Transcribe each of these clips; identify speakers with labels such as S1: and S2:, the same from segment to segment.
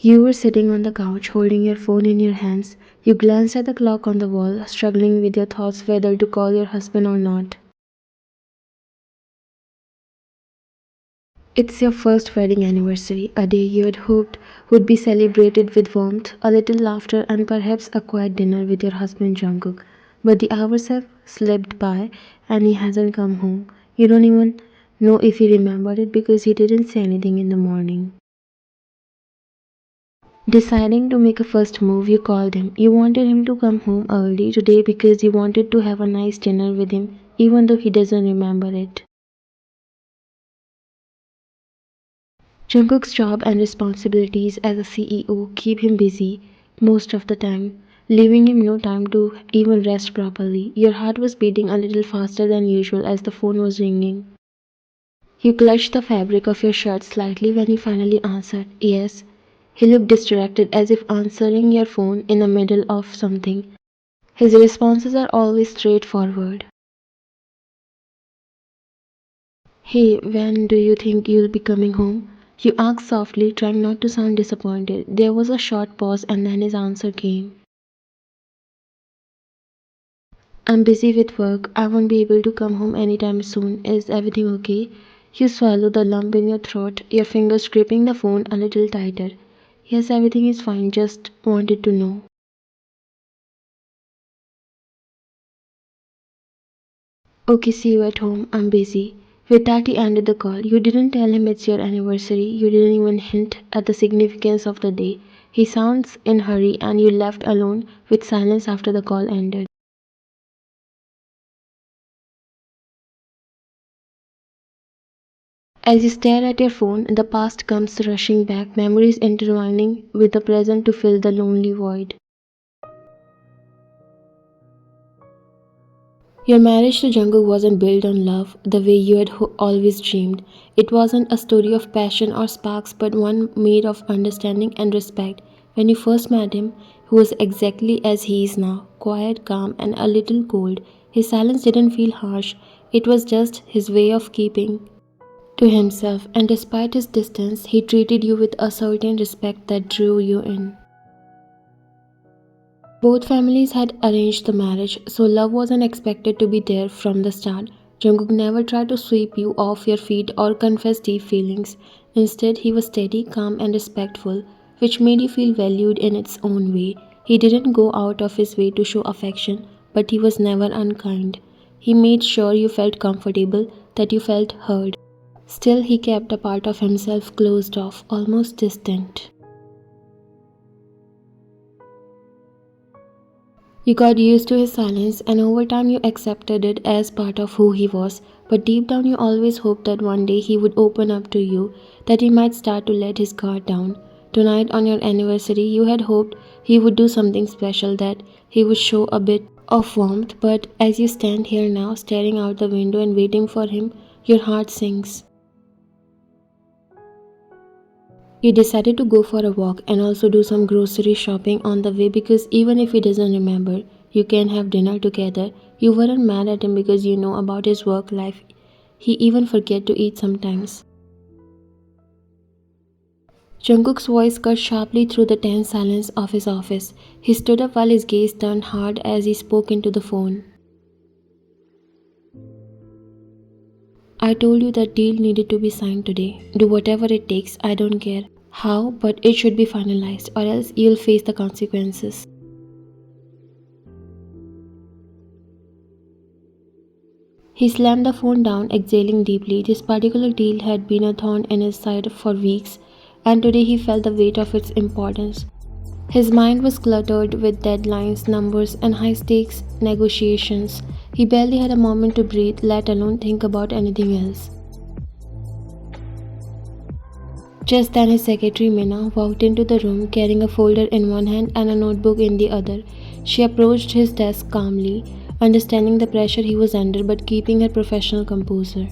S1: You were sitting on the couch holding your phone in your hands. You glanced at the clock on the wall, struggling with your thoughts whether to call your husband or not. It's your first wedding anniversary, a day you had hoped would be celebrated with warmth, a little laughter, and perhaps a quiet dinner with your husband Jungkook. But the hours have slipped by and he hasn't come home. You don't even know if he remembered it because he didn't say anything in the morning. Deciding to make a first move, you called him. You wanted him to come home early today because you wanted to have a nice dinner with him, even though he doesn't remember it. Jungkook's job and responsibilities as a CEO keep him busy most of the time, leaving him no time to even rest properly. Your heart was beating a little faster than usual as the phone was ringing. You clutched the fabric of your shirt slightly when he finally answered, Yes. He looked distracted as if answering your phone in the middle of something. His responses are always straightforward. Hey, when do you think you'll be coming home? You asked softly, trying not to sound disappointed. There was a short pause and then his answer came. I'm busy with work. I won't be able to come home anytime soon. Is everything okay? You swallow the lump in your throat, your fingers gripping the phone a little tighter. Yes, everything is fine. Just wanted to know. Okay, see you at home. I'm busy. With that, he ended the call. You didn't tell him it's your anniversary. You didn't even hint at the significance of the day. He sounds in hurry and you left alone with silence after the call ended. As you stare at your phone, the past comes rushing back, memories intertwining with the present to fill the lonely void. Your marriage to Jungkook wasn't built on love the way you had always dreamed. It wasn't a story of passion or sparks, but one made of understanding and respect. When you first met him, he was exactly as he is now, quiet, calm, and a little cold. His silence didn't feel harsh, it was just his way of keeping to himself, and despite his distance, he treated you with a certain respect that drew you in. Both families had arranged the marriage, so love wasn't expected to be there from the start. Jungkook never tried to sweep you off your feet or confess deep feelings. Instead, he was steady, calm, and respectful, which made you feel valued in its own way. He didn't go out of his way to show affection, but he was never unkind. He made sure you felt comfortable, that you felt heard. Still, he kept a part of himself closed off, almost distant. You got used to his silence, and over time you accepted it as part of who he was. But deep down, you always hoped that one day he would open up to you, that he might start to let his guard down. Tonight, on your anniversary, you had hoped he would do something special, that he would show a bit of warmth. But as you stand here now, staring out the window and waiting for him, your heart sinks. You decided to go for a walk and also do some grocery shopping on the way because even if he doesn't remember, you can have dinner together. You weren't mad at him because you know about his work life. He even forget to eat sometimes. Jungkook's voice cut sharply through the tense silence of his office. He stood up while his gaze turned hard as he spoke into the phone. I told you that deal needed to be signed today. Do whatever it takes, I don't care how, but it should be finalized, or else you'll face the consequences. He slammed the phone down, exhaling deeply. This particular deal had been a thorn in his side for weeks, and today he felt the weight of its importance. His mind was cluttered with deadlines, numbers, and high stakes negotiations. He barely had a moment to breathe, let alone think about anything else. Just then his secretary Mina walked into the room carrying a folder in one hand and a notebook in the other. She approached his desk calmly, understanding the pressure he was under but keeping her professional composure.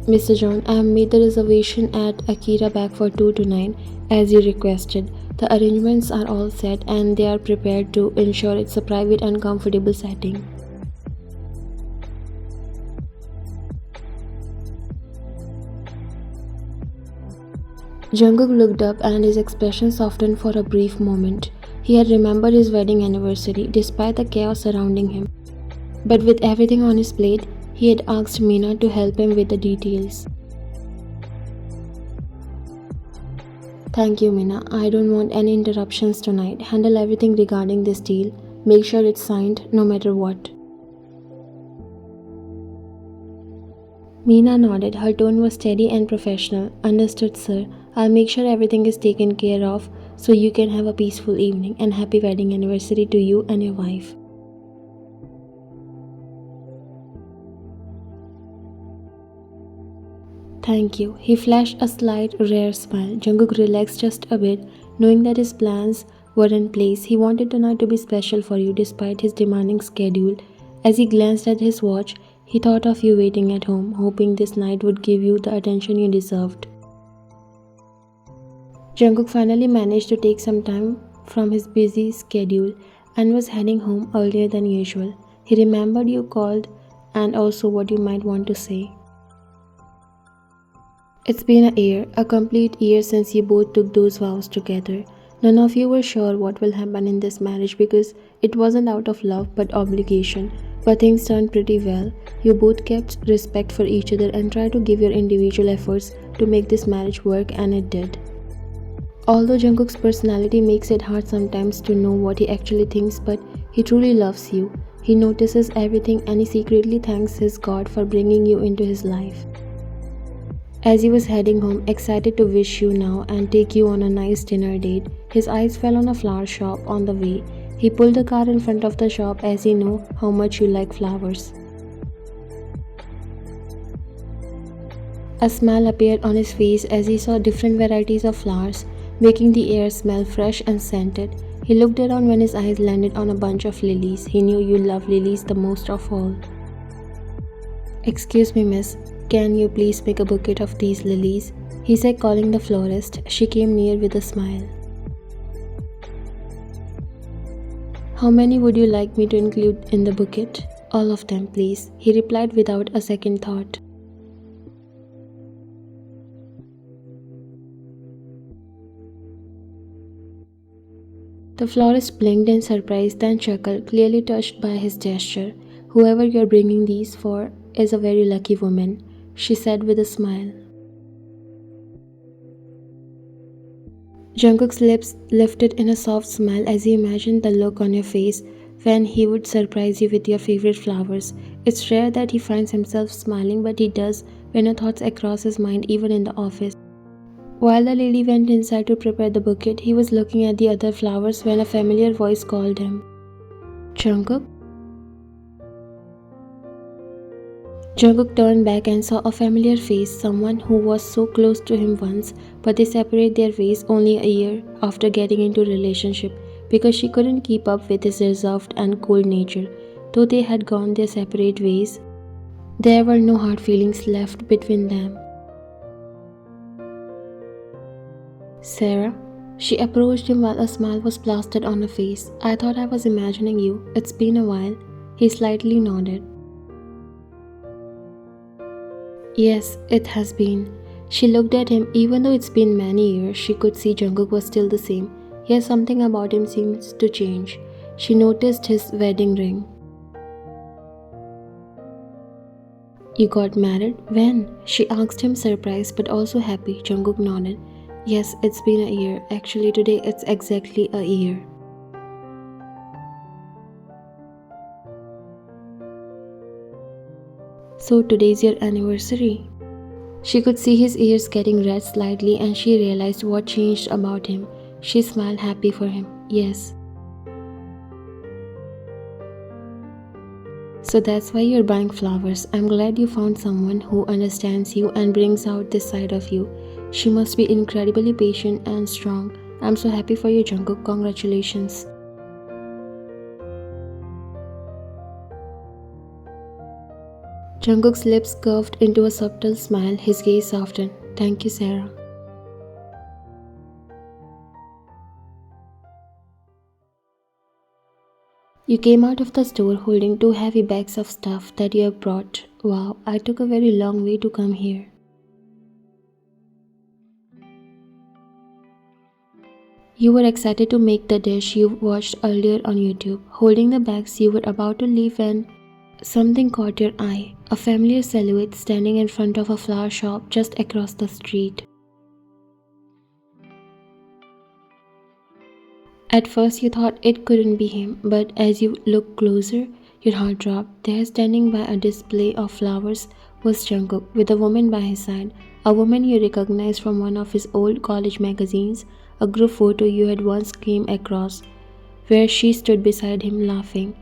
S1: Mr. John, I have made the reservation at Akira back for 2 to 9 as you requested. The arrangements are all set and they are prepared to ensure it's a private and comfortable setting. Jungkook looked up and his expression softened for a brief moment. He had remembered his wedding anniversary despite the chaos surrounding him. But with everything on his plate, he had asked Meena to help him with the details. Thank you, Meena. I don't want any interruptions tonight. Handle everything regarding this deal. Make sure it's signed no matter what. Meena nodded. Her tone was steady and professional. Understood, sir. I'll make sure everything is taken care of so you can have a peaceful evening and happy wedding anniversary to you and your wife. Thank you. He flashed a slight, rare smile. Jungkook relaxed just a bit, knowing that his plans were in place. He wanted tonight to be special for you despite his demanding schedule. As he glanced at his watch, he thought of you waiting at home, hoping this night would give you the attention you deserved. Jungkook finally managed to take some time from his busy schedule and was heading home earlier than usual. He remembered you called and also what you might want to say. It's been a year, a complete year since you both took those vows together. None of you were sure what will happen in this marriage because it wasn't out of love but obligation. But things turned pretty well. You both kept respect for each other and tried to give your individual efforts to make this marriage work, and it did. Although Jungkook's personality makes it hard sometimes to know what he actually thinks, but he truly loves you. He notices everything and he secretly thanks his God for bringing you into his life. As he was heading home, excited to wish you now and take you on a nice dinner date, his eyes fell on a flower shop on the way. He pulled the car in front of the shop as he knew how much you like flowers. A smile appeared on his face as he saw different varieties of flowers, making the air smell fresh and scented. He looked around when his eyes landed on a bunch of lilies. He knew you love lilies the most of all. Excuse me, miss. Can you please make a bouquet of these lilies? He said, calling the florist. She came near with a smile. How many would you like me to include in the bouquet? All of them, please, he replied without a second thought. The florist blinked in surprise, then chuckled, clearly touched by his gesture. Whoever you're bringing these for is a very lucky woman, she said with a smile. Jungkook's lips lifted in a soft smile as he imagined the look on your face when he would surprise you with your favorite flowers. It's rare that he finds himself smiling, but he does when a thought cross his mind even in the office. While the lady went inside to prepare the bouquet, he was looking at the other flowers when a familiar voice called him. Jungkook? Jungkook turned back and saw a familiar face, someone who was so close to him once, but they separated their ways only a year after getting into a relationship because she couldn't keep up with his reserved and cold nature. Though they had gone their separate ways, there were no hard feelings left between them. Sarah? She approached him while a smile was plastered on her face. I thought I was imagining you. It's been a while. He slightly nodded. Yes, it has been. She looked at him. Even though it's been many years, she could see Jungkook was still the same. Yet something about him seems to change. She noticed his wedding ring. You got married? When? She asked him, surprised but also happy. Jungkook nodded. Yes, it's been a year. Actually, today it's exactly a year. So today's your anniversary? She could see his ears getting red slightly and she realized what changed about him. She smiled happy for him. Yes. So that's why you're buying flowers. I'm glad you found someone who understands you and brings out this side of you. She must be incredibly patient and strong. I'm so happy for you, Jungkook. Congratulations. Jungkook's lips curved into a subtle smile. His gaze softened. Thank you, Sarah. You came out of the store holding 2 heavy bags of stuff that you have brought. Wow, I took a very long way to come here. You were excited to make the dish you watched earlier on YouTube, holding the bags you were about to leave when something caught your eye, a familiar silhouette standing in front of a flower shop just across the street. At first, you thought it couldn't be him, but as you looked closer, your heart dropped. There, standing by a display of flowers, was Jungkook, with a woman by his side, a woman you recognized from one of his old college magazines, a group photo you had once came across, where she stood beside him laughing.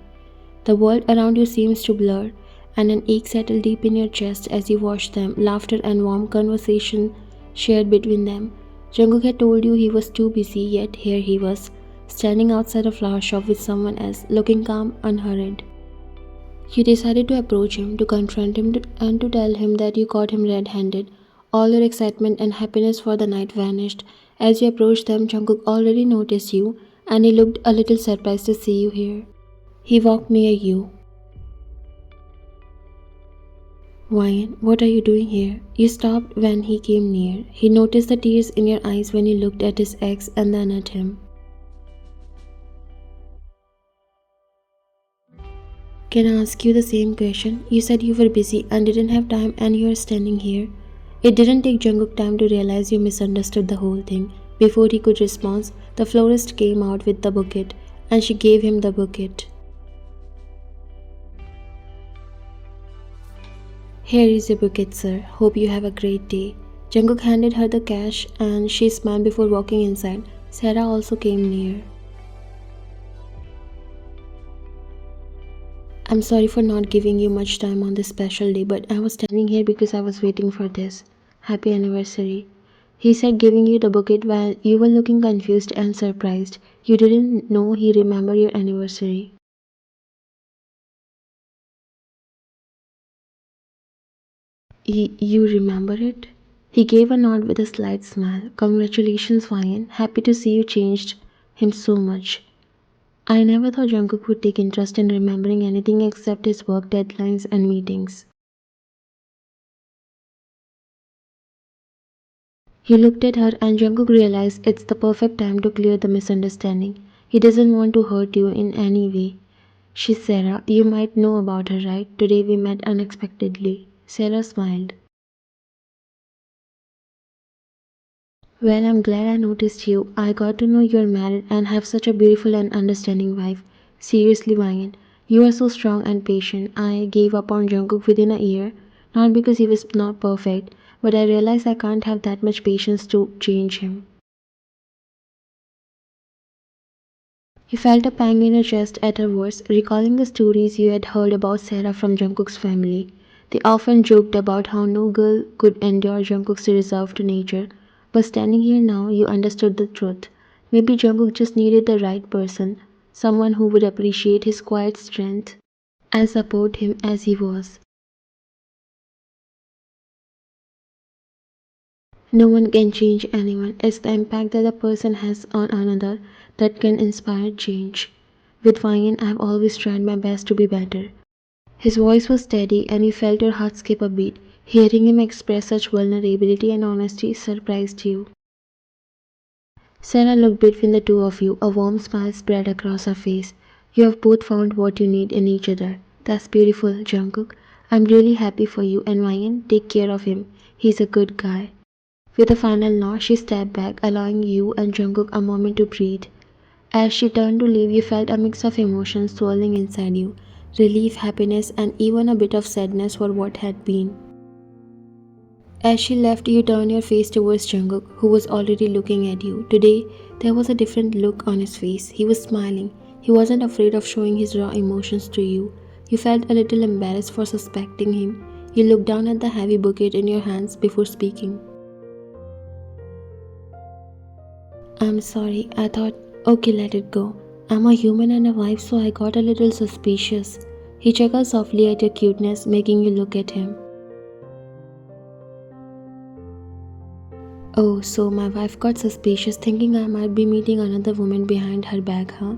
S1: The world around you seems to blur, and an ache settled deep in your chest as you watched them, laughter and warm conversation shared between them. Jungkook had told you he was too busy, yet here he was, standing outside a flower shop with someone else, looking calm, unhurried. You decided to approach him, to confront him, and to tell him that you caught him red handed. All your excitement and happiness for the night vanished. As you approached them, Jungkook already noticed you, and he looked a little surprised to see you here. He walked near you. Ryan, what are you doing here? You stopped when he came near. He noticed the tears in your eyes when you looked at his ex and then at him. Can I ask you the same question? You said you were busy and didn't have time, and you are standing here. It didn't take Jungkook time to realize you misunderstood the whole thing. Before he could respond, the florist came out with the bouquet, and she gave him the bouquet. Here is your bouquet, sir. Hope you have a great day. Jungkook handed her the cash and she smiled before walking inside. Sarah also came near. I'm sorry for not giving you much time on this special day, but I was standing here because I was waiting for this. Happy anniversary. He said, giving you the bouquet while you were looking confused and surprised. You didn't know he remembered your anniversary. You remember it? He gave a nod with a slight smile. Congratulations, Ryan. Happy to see you changed him so much. I never thought Jungkook would take interest in remembering anything except his work deadlines and meetings. He looked at her and Jungkook realized it's the perfect time to clear the misunderstanding. He doesn't want to hurt you in any way. She's Sarah. You might know about her, right? Today we met unexpectedly. Sarah smiled. Well, I'm glad I noticed you. I got to know you're married and have such a beautiful and understanding wife. Seriously, Wang, you are so strong and patient. I gave up on Jungkook within a year, not because he was not perfect, but I realized I can't have that much patience to change him. He felt a pang in her chest at her words, recalling the stories you had heard about Sarah from Jungkook's family. They often joked about how no girl could endure Jungkook's reserved nature, but standing here now, you understood the truth. Maybe Jungkook just needed the right person, someone who would appreciate his quiet strength and support him as he was. No one can change anyone. It's the impact that a person has on another that can inspire change. With Ryan, I've always tried my best to be better. His voice was steady, and you felt your heart skip a beat. Hearing him express such vulnerability and honesty surprised you. Sarah looked between the two of you, a warm smile spread across her face. You have both found what you need in each other. That's beautiful, Jungkook. I'm really happy for you, and Ryan, take care of him. He's a good guy. With a final nod, she stepped back, allowing you and Jungkook a moment to breathe. As she turned to leave, you felt a mix of emotions swirling inside you relief, happiness, and even a bit of sadness for what had been. As she left, you turned your face towards Jungkook, who was already looking at you. Today, there was a different look on his face. He was smiling. He wasn't afraid of showing his raw emotions to you. You felt a little embarrassed for suspecting him. You looked down at the heavy bouquet in your hands before speaking. I'm sorry, I thought, okay, let it go. I'm a human and a wife, so I got a little suspicious. He chuckled softly at your cuteness, making you look at him. Oh, so my wife got suspicious, thinking I might be meeting another woman behind her back, huh?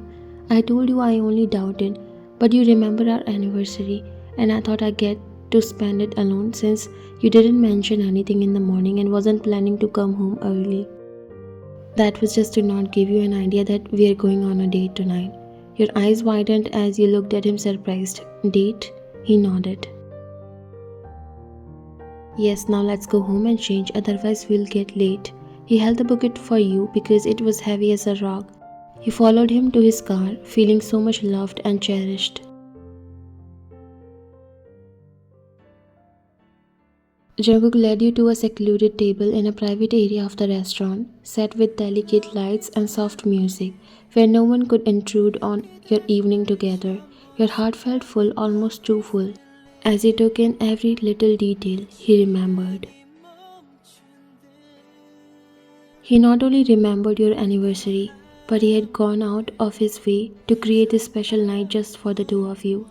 S1: I told you I only doubted, but you remember our anniversary, and I thought I'd get to spend it alone since you didn't mention anything in the morning and wasn't planning to come home early. That was just to not give you an idea that we're going on a date tonight. Your eyes widened as you looked at him surprised. Date? He nodded. Yes, now let's go home and change, otherwise we'll get late. He held the bucket for you because it was heavy as a rock. You followed him to his car, feeling so much loved and cherished. Jungkook led you to a secluded table in a private area of the restaurant, set with delicate lights and soft music, where no one could intrude on your evening together. Your heart felt full, almost too full. As he took in every little detail, he remembered. He not only remembered your anniversary, but he had gone out of his way to create this special night just for the two of you.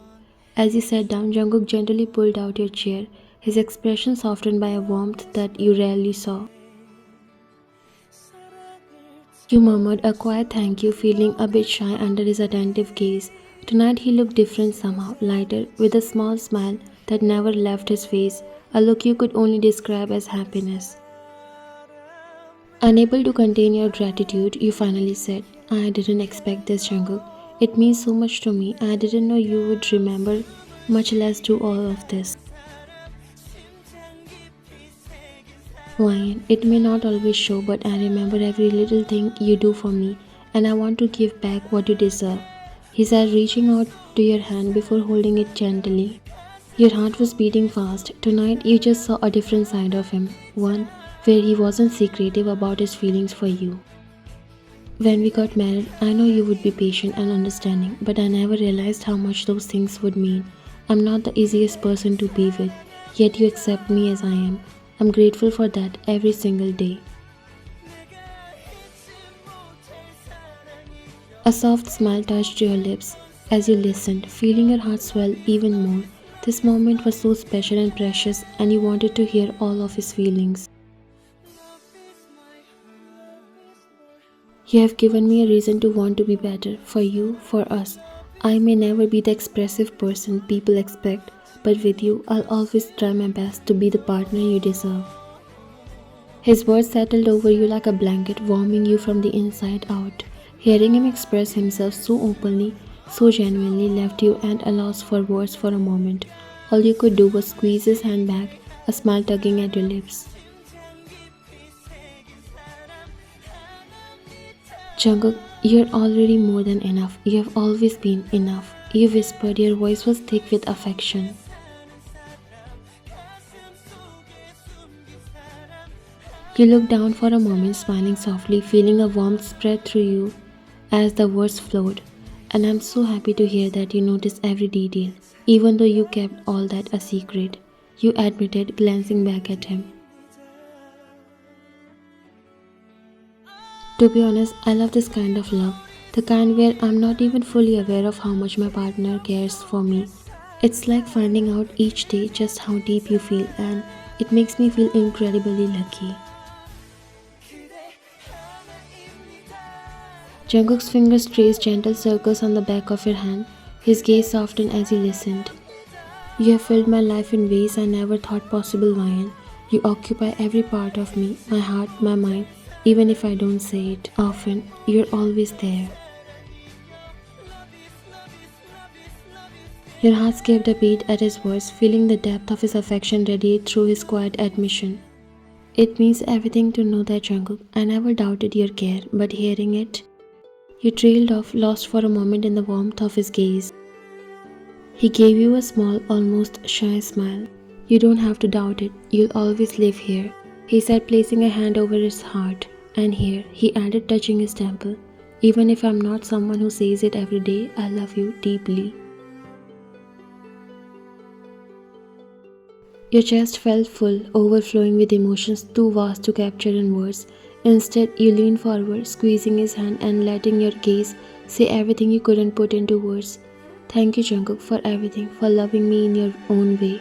S1: As you sat down, Jungkook gently pulled out your chair, his expression softened by a warmth that you rarely saw. You murmured a quiet thank you, feeling a bit shy under his attentive gaze. Tonight he looked different somehow, lighter, with a small smile that never left his face, a look you could only describe as happiness. Unable to contain your gratitude, you finally said, I didn't expect this, Jungkook. It means so much to me. I didn't know you would remember, much less do all of this. Ryan, it may not always show, but I remember every little thing you do for me, and I want to give back what you deserve. He said, reaching out to your hand before holding it gently. Your heart was beating fast. Tonight, you just saw a different side of him, one where he wasn't secretive about his feelings for you. When we got married, I know you would be patient and understanding, but I never realized how much those things would mean. I'm not the easiest person to be with, yet you accept me as I am. I'm grateful for that every single day. A soft smile touched your lips as you listened, feeling your heart swell even more. This moment was so special and precious, and you wanted to hear all of his feelings. You have given me a reason to want to be better, for you, for us. I may never be the expressive person people expect, but with you, I'll always try my best to be the partner you deserve. His words settled over you like a blanket, warming you from the inside out. Hearing him express himself so openly, so genuinely, left you at a loss for words for a moment. All you could do was squeeze his hand back, a smile tugging at your lips. Jungkook, you're already more than enough. You have always been enough. You whispered, your voice was thick with affection. You looked down for a moment, smiling softly, feeling a warmth spread through you as the words flowed. And I'm so happy to hear that you noticed every detail, even though you kept all that a secret, you admitted, glancing back at him. To be honest, I love this kind of love, the kind where I'm not even fully aware of how much my partner cares for me. It's like finding out each day just how deep you feel, and it makes me feel incredibly lucky. Jungkook's fingers traced gentle circles on the back of your hand, his gaze softened as he listened. You have filled my life in ways I never thought possible, Ryan. You occupy every part of me, my heart, my mind, even if I don't say it often, you're always there. Your heart skipped a beat at his words, feeling the depth of his affection radiate through his quiet admission. It means everything to know that, Jungkook. I never doubted your care, but hearing it, you trailed off, lost for a moment in the warmth of his gaze. He gave you a small, almost shy smile. You don't have to doubt it. You'll always live here, he said, placing a hand over his heart. And here, he added, touching his temple. Even if I'm not someone who says it every day, I love you deeply. Your chest felt full, overflowing with emotions too vast to capture in words. Instead, you leaned forward, squeezing his hand and letting your gaze say everything you couldn't put into words. Thank you, Jungkook, for everything, for loving me in your own way.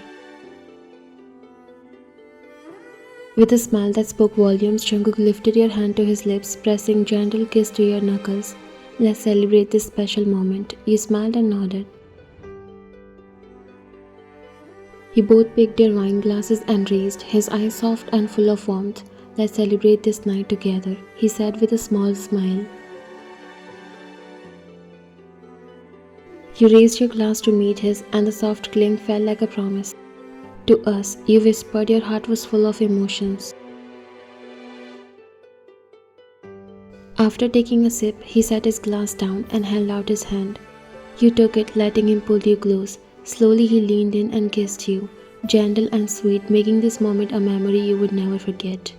S1: With a smile that spoke volumes, Jungkook lifted your hand to his lips, pressing gentle kiss to your knuckles. Let's celebrate this special moment. You smiled and nodded. You both picked your wine glasses and raised, his eyes soft and full of warmth. Let's celebrate this night together, he said with a small smile. You raised your glass to meet his, and the soft clink felt like a promise. To us, you whispered your heart was full of emotions. After taking a sip, he set his glass down and held out his hand. You took it, letting him pull you close. Slowly, he leaned in and kissed you, gentle and sweet, making this moment a memory you would never forget.